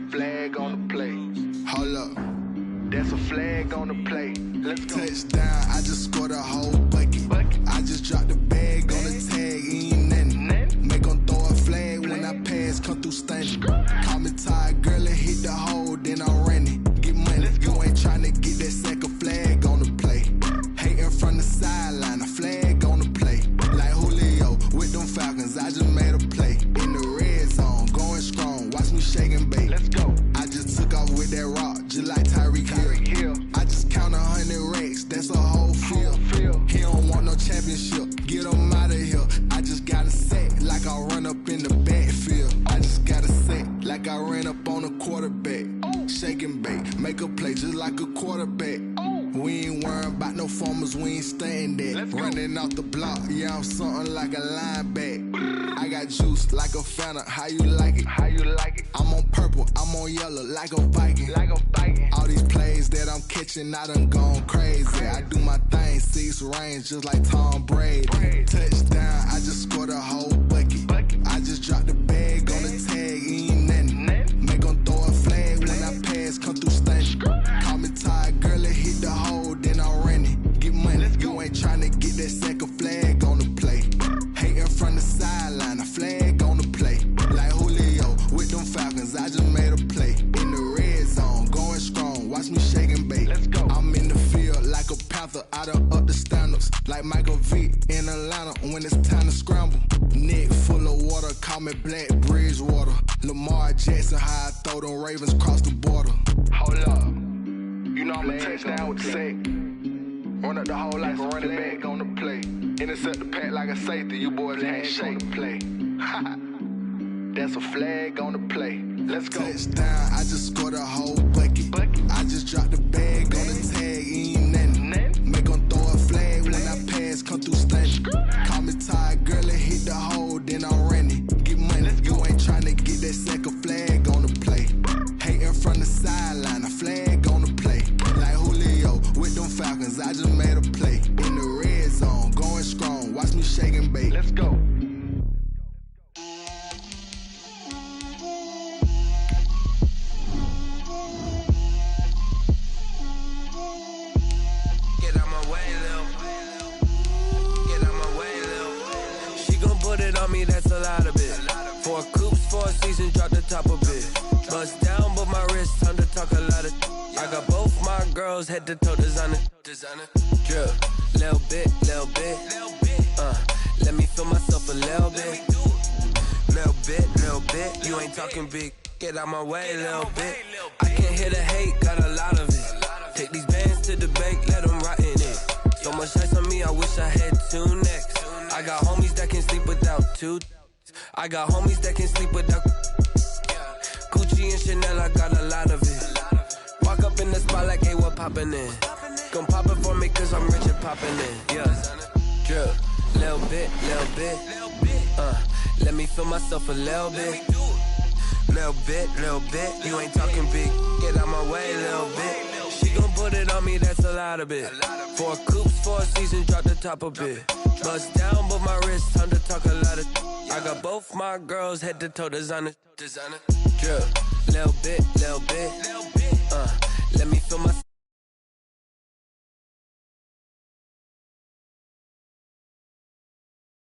Flag on the play. Hold up. That's a flag on the play. Let's go. Touchdown, I just scored a whole bucket. I just dropped the bag on the tag, ain't nothing. Make them throw a flag when I pass, come through stunning. Call me tired, girl, and hit the hole, then I'm running. Get money, you ain't tryna get that second flag on the play. Hating from the sideline, a flag on the play. Like Julio with them Falcons, I just made a play. In the red zone, going strong, watch me shake and bake. Let's go. I just took off with that rock, just like Tyreek Hill. I just count 100 racks, that's a whole field. He don't want no championship, get him out of here. I just got a set, like I run up in the backfield. I just got a set, like I ran up on a quarterback. Shake and bake, make a play just like a quarterback. We ain't worrying about no formers, we ain't staying there. Running off the block, yeah, I'm something like a linebacker. I got juice like a Fanta, how you like it? I'm on purple, I'm on yellow, like a Viking. All these plays that I'm catching, I done gone crazy. I do my thing, 6 range, just like Tom Brady. Touchdown, I just scored a whole bucket. I just dropped the bag on the tag, ain't nothing. Make them throw a flag when I pass, come through stunning. Call me tired, girl, and hit the hole, then I'm running. Get money, you ain't tryna get that second flag on the play. Hating from the sideline, a flag on the play. Like Julio with them Falcons, I just made a play. In the red zone, going strong, watch me shake and bake. I'm in the field like a Panther, I done up the standards. Like Michael Vick in Atlanta when it's time to scramble. Neck full of water, call me Black Bridgewater. Lamar Jackson, how I throw them Ravens cross the border. Hold up, you know I'm a touchdown with the sack. Run up the hole like a running back on the play. Intercept the pack like a safety, you boys ain't shake the play. That's a flag on the play. Let's go. Touchdown, I just scored a whole bucket. I just dropped the bag on the tag, ain't nothing. Make them that's a lot of it. 4 coops, 4 seasons, drop the top a bit. Bust down, but my wrist, time to talk a lot of. I got both my girls head to toe designer. Drip, little bit. Let me feel myself a little bit. Little bit. You ain't talking big. Get out my way, little bit. I can't hear the hate, got a lot of it. Take these bands to the bank, let them rot in it. So much ice on me, I wish I had 2 necks. I got homies that can sleep without 2. I got homies that can sleep without Gucci and Chanel, I got a lot of it. Walk up in the spot like, hey, what poppin' in? Gon' pop it for me cause I'm rich and poppin' in. Yeah, drip, little bit. Let me feel myself a little bit. Little bit. You ain't talking big. Get out my way, little bit. She gon' put it on me, that's a lot of it. 4 coops, 4 seasons, drop the top a bit. Bust down, but my wrist, time to talk a lot of. I got both my girls head to toe designer. Drip, little bit. Let me feel myself.